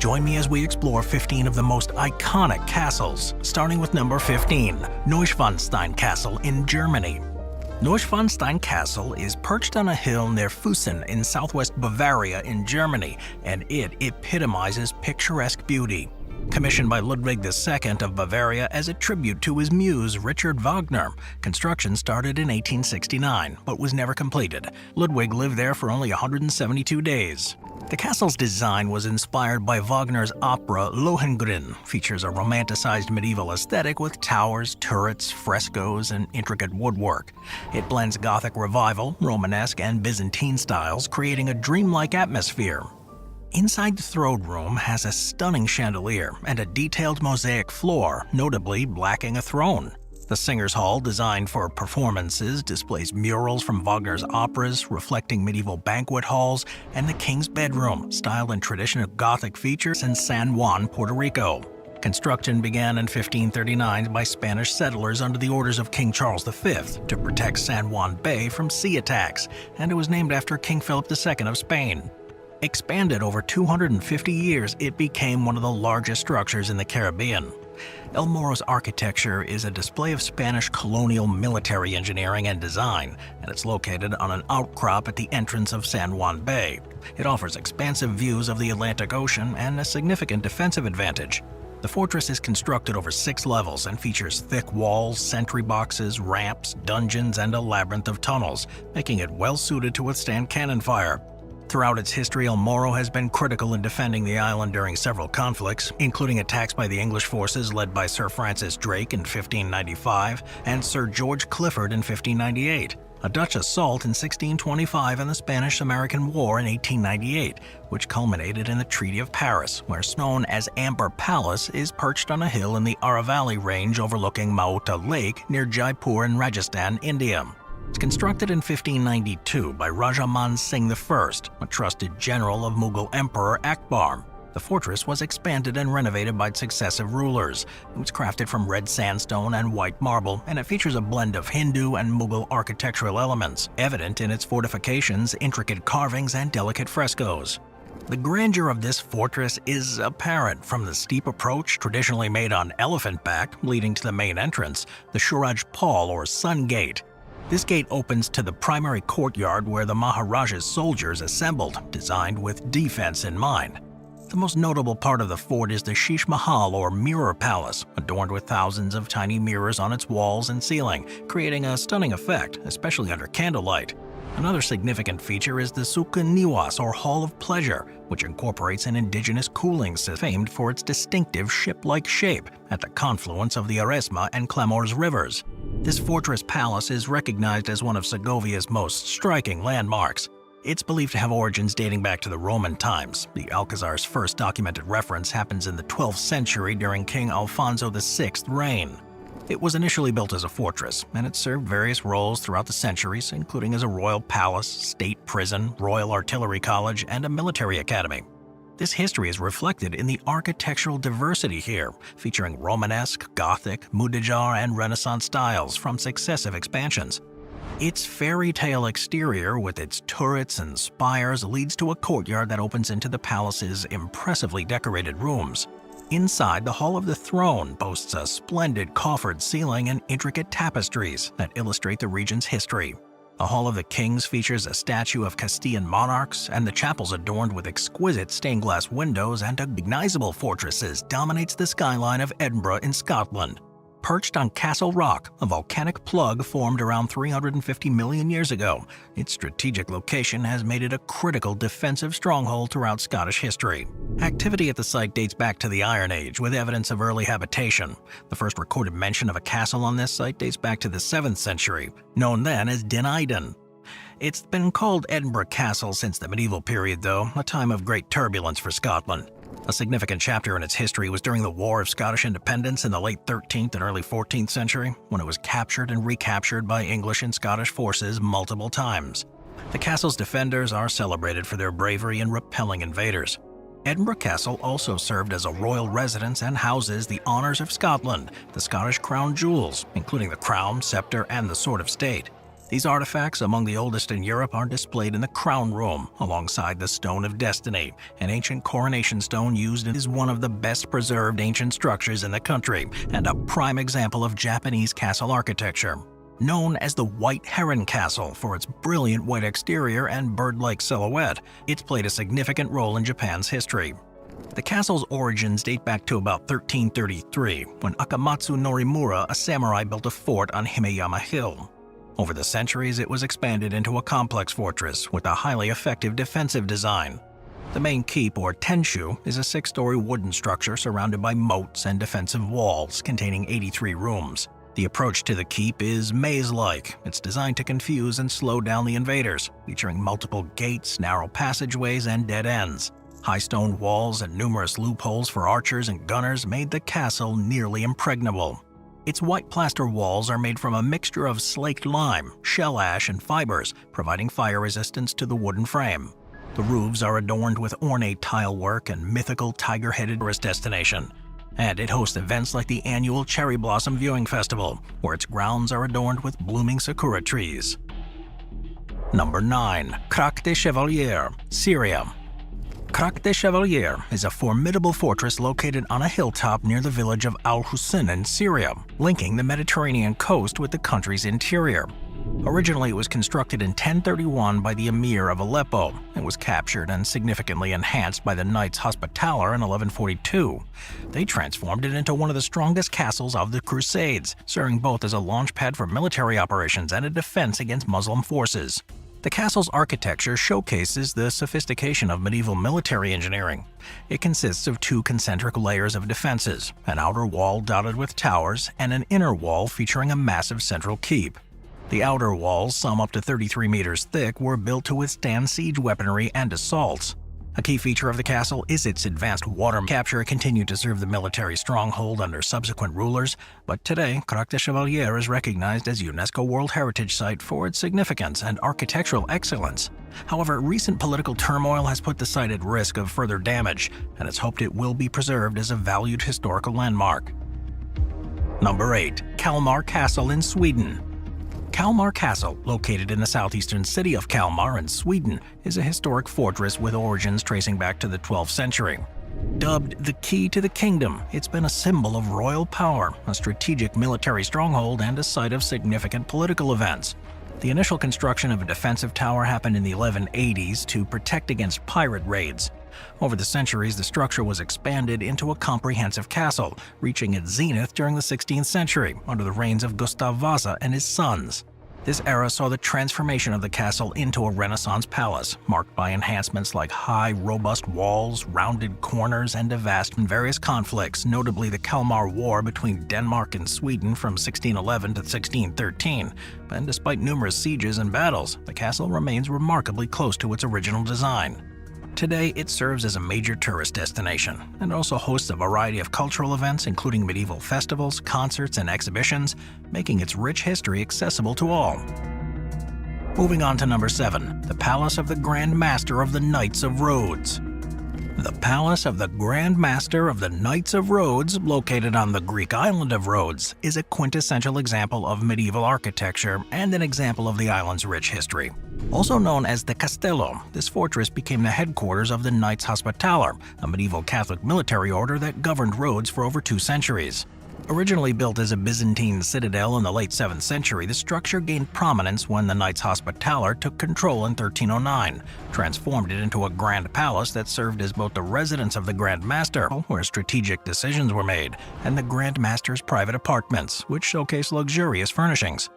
Join me as we explore 15 of the most iconic castles, starting with number 15, Neuschwanstein Castle in Germany. Neuschwanstein Castle is perched on a hill near Füssen in southwest Bavaria in Germany, and it epitomizes picturesque beauty. Commissioned by Ludwig II of Bavaria as a tribute to his muse Richard Wagner, construction started in 1869 but was never completed. Ludwig lived there for only 172 days. The castle's design was inspired by Wagner's opera Lohengrin, features a romanticized medieval aesthetic with towers, turrets, frescoes, and intricate woodwork. It blends Gothic Revival, Romanesque, and Byzantine styles, creating a dreamlike atmosphere. Inside the throne room has a stunning chandelier and a detailed mosaic floor, notably lacking a throne. The Singers' Hall, designed for performances, displays murals from Wagner's operas reflecting medieval banquet halls, and the King's Bedroom, styled in traditional Gothic features in San Juan, Puerto Rico. Construction began in 1539 by Spanish settlers under the orders of King Charles V to protect San Juan Bay from sea attacks, and it was named after King Philip II of Spain. Expanded over 250 years, it became one of the largest structures in the Caribbean. El Morro's architecture is a display of Spanish colonial military engineering and design, and it's located on an outcrop at the entrance of San Juan Bay. It offers expansive views of the Atlantic Ocean and a significant defensive advantage. The fortress is constructed over 6 levels and features thick walls, sentry boxes, ramps, dungeons, and a labyrinth of tunnels, making it well suited to withstand cannon fire. Throughout its history, El Morro has been critical in defending the island during several conflicts, including attacks by the English forces led by Sir Francis Drake in 1595 and Sir George Clifford in 1598, a Dutch assault in 1625, and the Spanish-American War in 1898, which culminated in the Treaty of Paris, where known as Amber Palace is perched on a hill in the Aravalli Range overlooking Mauta Lake near Jaipur in Rajasthan, India. It's constructed in 1592 by Raja Man Singh I, a trusted general of Mughal Emperor Akbar. The fortress was expanded and renovated by successive rulers. It was crafted from red sandstone and white marble, and it features a blend of Hindu and Mughal architectural elements, evident in its fortifications, intricate carvings, and delicate frescoes. The grandeur of this fortress is apparent from the steep approach traditionally made on elephant back leading to the main entrance, the Suraj Pal or Sun Gate. This gate opens to the primary courtyard where the Maharaja's soldiers assembled, designed with defense in mind. The most notable part of the fort is the Sheesh Mahal or Mirror Palace, adorned with thousands of tiny mirrors on its walls and ceiling, creating a stunning effect, especially under candlelight. Another significant feature is the Sukha Niwas or Hall of Pleasure, which incorporates an indigenous cooling system famed for its distinctive ship-like shape at the confluence of the Aresma and Clamores rivers. This fortress palace is recognized as one of Segovia's most striking landmarks. It's believed to have origins dating back to the Roman times. The Alcazar's first documented reference happens in the 12th century during King Alfonso VI's reign. It was initially built as a fortress, and it served various roles throughout the centuries, including as a royal palace, state prison, royal artillery college, and a military academy. This history is reflected in the architectural diversity here, featuring Romanesque, Gothic, Mudejar, and Renaissance styles from successive expansions. Its fairy tale exterior, with its turrets and spires, leads to a courtyard that opens into the palace's impressively decorated rooms. Inside, the Hall of the Throne boasts a splendid coffered ceiling and intricate tapestries that illustrate the region's history. The Hall of the Kings features a statue of Castilian monarchs, and the chapels adorned with exquisite stained glass windows and recognizable fortresses dominates the skyline of Edinburgh in Scotland. Perched on Castle Rock, a volcanic plug formed around 350 million years ago, its strategic location has made it a critical defensive stronghold throughout Scottish history. Activity at the site dates back to the Iron Age, with evidence of early habitation. The first recorded mention of a castle on this site dates back to the 7th century, known then as Dyn Eidan. It's been called Edinburgh Castle since the medieval period, though, a time of great turbulence for Scotland. A significant chapter in its history was during the War of Scottish Independence in the late 13th and early 14th century, when it was captured and recaptured by English and Scottish forces multiple times. The castle's defenders are celebrated for their bravery in repelling invaders. Edinburgh Castle also served as a royal residence and houses the honours of Scotland, the Scottish crown jewels, including the crown, sceptre, and the sword of state. These artifacts, among the oldest in Europe, are displayed in the Crown Room, alongside the Stone of Destiny, an ancient coronation stone used as one of the best preserved ancient structures in the country, and a prime example of Japanese castle architecture. Known as the White Heron Castle for its brilliant white exterior and bird-like silhouette, it's played a significant role in Japan's history. The castle's origins date back to about 1333, when Akamatsu Norimura, a samurai, built a fort on Himeyama Hill. Over the centuries, it was expanded into a complex fortress with a highly effective defensive design. The main keep, or tenshu, is a 6-story wooden structure surrounded by moats and defensive walls containing 83 rooms. The approach to the keep is maze-like. It's designed to confuse and slow down the invaders, featuring multiple gates, narrow passageways, and dead ends. High stone walls and numerous loopholes for archers and gunners made the castle nearly impregnable. Its white plaster walls are made from a mixture of slaked lime, shell ash, and fibers, providing fire resistance to the wooden frame. The roofs are adorned with ornate tile work and mythical tiger-headed tourist destination. And it hosts events like the annual Cherry Blossom Viewing Festival, where its grounds are adorned with blooming sakura trees. Number 9. Crac des Chevaliers, Syria. Crac des Chevaliers is a formidable fortress located on a hilltop near the village of Al-Hussein in Syria, linking the Mediterranean coast with the country's interior. Originally, it was constructed in 1031 by the Emir of Aleppo and was captured and significantly enhanced by the Knights Hospitaller in 1142. They transformed it into one of the strongest castles of the Crusades, serving both as a launchpad for military operations and a defense against Muslim forces. The castle's architecture showcases the sophistication of medieval military engineering. It consists of 2 concentric layers of defenses, an outer wall dotted with towers, and an inner wall featuring a massive central keep. The outer walls, some up to 33 meters thick, were built to withstand siege weaponry and assaults. A key feature of the castle is its advanced water capture. It continued to serve the military stronghold under subsequent rulers, but today, Crac des Chevaliers is recognized as UNESCO World Heritage Site for its significance and architectural excellence. However, recent political turmoil has put the site at risk of further damage, and it's hoped it will be preserved as a valued historical landmark. Number 8. Kalmar Castle in Sweden. Kalmar Castle, located in the southeastern city of Kalmar in Sweden, is a historic fortress with origins tracing back to the 12th century. Dubbed the Key to the Kingdom, it's been a symbol of royal power, a strategic military stronghold, and a site of significant political events. The initial construction of a defensive tower happened in the 1180s to protect against pirate raids. Over the centuries, the structure was expanded into a comprehensive castle, reaching its zenith during the 16th century under the reigns of Gustav Vasa and his sons. This era saw the transformation of the castle into a Renaissance palace, marked by enhancements like high, robust walls, rounded corners, and a vast and various conflicts, notably the Kalmar War between Denmark and Sweden from 1611 to 1613. And despite numerous sieges and battles, the castle remains remarkably close to its original design. Today, it serves as a major tourist destination and also hosts a variety of cultural events, including medieval festivals, concerts, and exhibitions, making its rich history accessible to all. Moving on to number 7, the Palace of the Grand Master of the Knights of Rhodes. The Palace of the Grand Master of the Knights of Rhodes, located on the Greek island of Rhodes, is a quintessential example of medieval architecture and an example of the island's rich history. Also known as the Castello, this fortress became the headquarters of the Knights Hospitaller, a medieval Catholic military order that governed Rhodes for over 2 centuries. Originally built as a Byzantine citadel in the late 7th century, the structure gained prominence when the Knights Hospitaller took control in 1309, transformed it into a grand palace that served as both the residence of the Grand Master, where strategic decisions were made, and the Grand Master's private apartments, which showcased luxurious furnishings.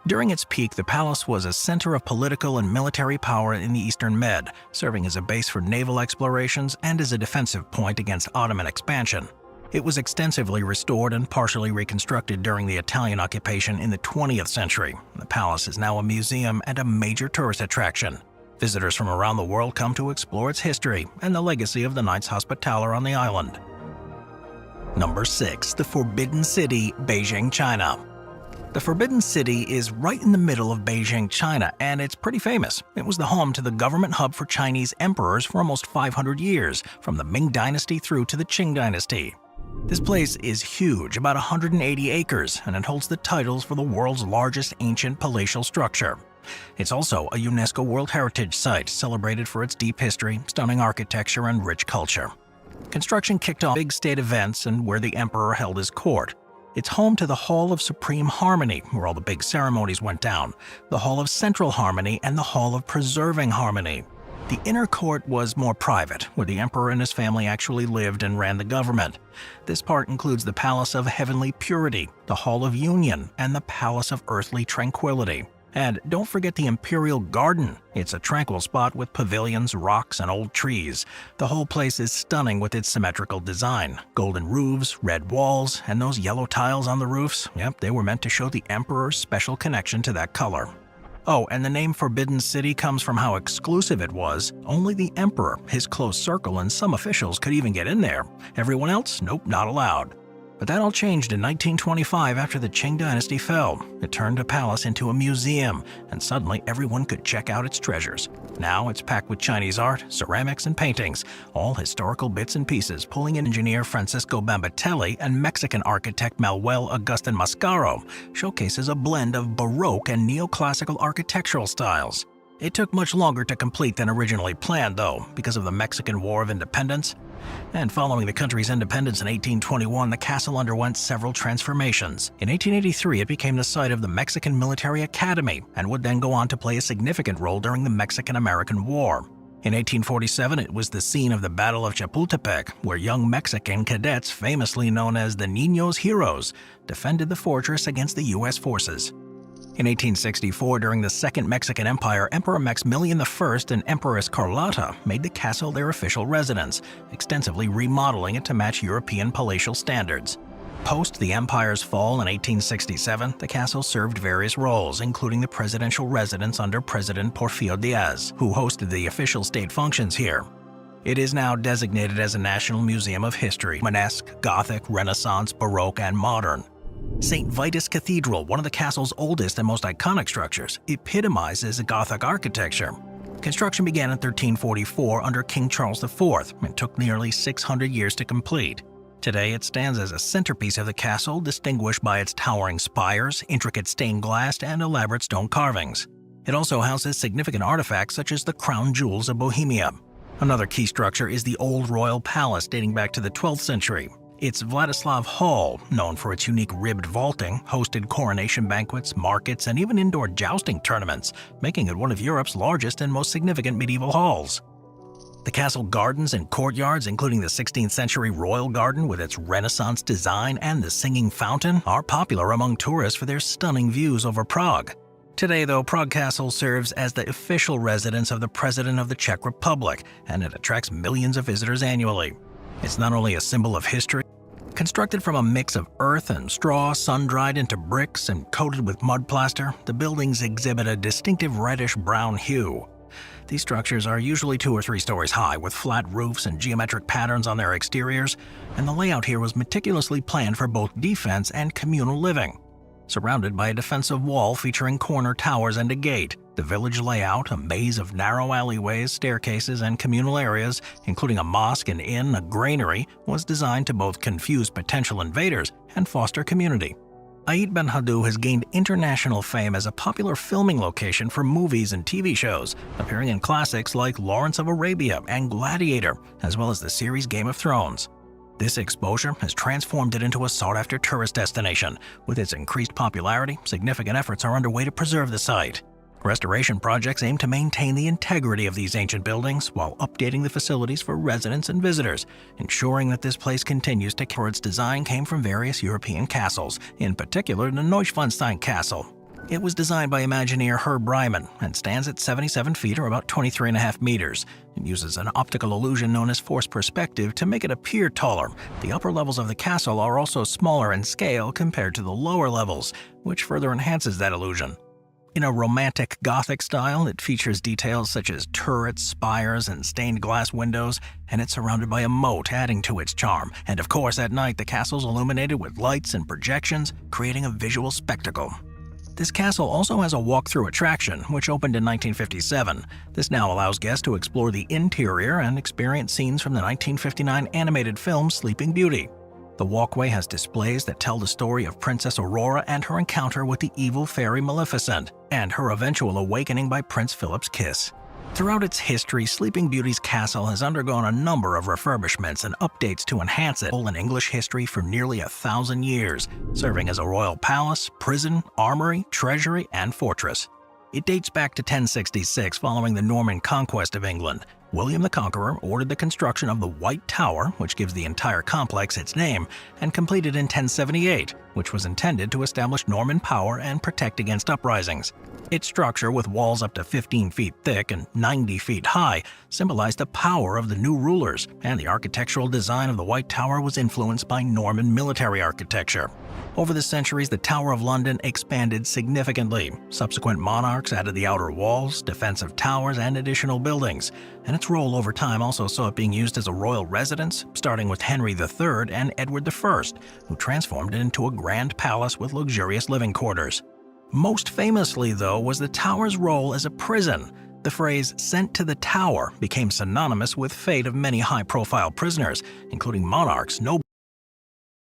During its peak, the palace was a center of political and military power in the Eastern Med, serving as a base for naval explorations and as a defensive point against Ottoman expansion. It was extensively restored and partially reconstructed during the Italian occupation in the 20th century. The palace is now a museum and a major tourist attraction. Visitors from around the world come to explore its history and the legacy of the Knights Hospitaller on the island. Number 6. The Forbidden City, Beijing, China. The Forbidden City is right in the middle of Beijing, China, and it's pretty famous. It was the home to the government hub for Chinese emperors for almost 500 years, from the Ming Dynasty through to the Qing Dynasty. This place is huge, about 180 acres, and it holds the titles for the world's largest ancient palatial structure. It's also a UNESCO World Heritage Site, celebrated for its deep history, stunning architecture, and rich culture. Construction kicked off big state events and where the emperor held his court. It's home to the Hall of Supreme Harmony, where all the big ceremonies went down, the Hall of Central Harmony, and the Hall of Preserving Harmony. The inner court was more private, where the emperor and his family actually lived and ran the government. This part includes the Palace of Heavenly Purity, the Hall of Union, and the Palace of Earthly Tranquility. And don't forget the Imperial Garden. It's a tranquil spot with pavilions, rocks, and old trees. The whole place is stunning with its symmetrical design. Golden roofs, red walls, and those yellow tiles on the roofs. Yep, they were meant to show the emperor's special connection to that color. Oh, and the name Forbidden City comes from how exclusive it was. Only the emperor, his close circle, and some officials could even get in there. Everyone else? Nope, not allowed. But that all changed in 1925 after the Qing dynasty fell. It turned a palace into a museum, and suddenly everyone could check out its treasures. Now it's packed with Chinese art, ceramics, and paintings, all historical bits and pieces, pulling in engineer Francisco Bambatelli and Mexican architect Manuel Agustin Mascaro, showcases a blend of Baroque and neoclassical architectural styles. It took much longer to complete than originally planned, though, because of the Mexican War of Independence. And following the country's independence in 1821, the castle underwent several transformations. In 1883, it became the site of the Mexican Military Academy and would then go on to play a significant role during the Mexican-American War. In 1847, it was the scene of the Battle of Chapultepec, where young Mexican cadets, famously known as the Niños Heroes, defended the fortress against the U.S. forces. In 1864, during the Second Mexican Empire, Emperor Maximilian I and Empress Carlotta made the castle their official residence, extensively remodeling it to match European palatial standards. Post the empire's fall in 1867, the castle served various roles, including the presidential residence under President Porfirio Diaz, who hosted the official state functions here. It is now designated as a National Museum of History, Romanesque, Gothic, Renaissance, Baroque, and Modern. St. Vitus Cathedral, one of the castle's oldest and most iconic structures, epitomizes Gothic architecture. Construction began in 1344 under King Charles IV and took nearly 600 years to complete. Today, it stands as a centerpiece of the castle, distinguished by its towering spires, intricate stained glass, and elaborate stone carvings. It also houses significant artifacts such as the crown jewels of Bohemia. Another key structure is the Old Royal Palace dating back to the 12th century. Its Vladislav Hall, known for its unique ribbed vaulting, hosted coronation banquets, markets, and even indoor jousting tournaments, making it one of Europe's largest and most significant medieval halls. The castle gardens and courtyards, including the 16th century Royal Garden with its Renaissance design and the Singing Fountain, are popular among tourists for their stunning views over Prague. Today, though, Prague Castle serves as the official residence of the President of the Czech Republic, and it attracts millions of visitors annually. It's not only a symbol of history. Constructed from a mix of earth and straw, sun-dried into bricks and coated with mud plaster, the buildings exhibit a distinctive reddish-brown hue. These structures are usually 2 or 3 stories high, with flat roofs and geometric patterns on their exteriors, and the layout here was meticulously planned for both defense and communal living. Surrounded by a defensive wall featuring corner towers and a gate, the village layout, a maze of narrow alleyways, staircases, and communal areas, including a mosque, an inn, a granary, was designed to both confuse potential invaders and foster community. Aït Ben Haddou has gained international fame as a popular filming location for movies and TV shows, appearing in classics like Lawrence of Arabia and Gladiator, as well as the series Game of Thrones. This exposure has transformed it into a sought-after tourist destination. With its increased popularity, significant efforts are underway to preserve the site. Restoration projects aim to maintain the integrity of these ancient buildings while updating the facilities for residents and visitors, ensuring that this place continues to care. Its design came from various European castles, in particular the Neuschwanstein Castle. It was designed by Imagineer Herb Ryman and stands at 77 feet or about 23.5 meters. It uses an optical illusion known as forced perspective to make it appear taller. The upper levels of the castle are also smaller in scale compared to the lower levels, which further enhances that illusion. In a romantic Gothic style, it features details such as turrets, spires, and stained glass windows, and it's surrounded by a moat, adding to its charm. And of course, at night, the castle's illuminated with lights and projections, creating a visual spectacle. This castle also has a walk-through attraction, which opened in 1957. This now allows guests to explore the interior and experience scenes from the 1959 animated film Sleeping Beauty. The walkway has displays that tell the story of Princess Aurora and her encounter with the evil fairy Maleficent, and her eventual awakening by Prince Philip's kiss. Throughout its history, Sleeping Beauty's castle has undergone a number of refurbishments and updates to enhance it in English history for nearly 1,000 years, serving as a royal palace, prison, armory, treasury, and fortress. It dates back to 1066 following the Norman conquest of England. William the Conqueror ordered the construction of the White Tower, which gives the entire complex its name, and completed in 1078, which was intended to establish Norman power and protect against uprisings. Its structure, with walls up to 15 feet thick and 90 feet high, symbolized the power of the new rulers, and the architectural design of the White Tower was influenced by Norman military architecture. Over the centuries, the Tower of London expanded significantly. Subsequent monarchs added the outer walls, defensive towers, and additional buildings, and its role over time also saw it being used as a royal residence, starting with Henry III and Edward I, who transformed it into a grand palace with luxurious living quarters. Most famously, though, was the tower's role as a prison. The phrase "sent to the tower" became synonymous with fate of many high-profile prisoners, including monarchs, nobles,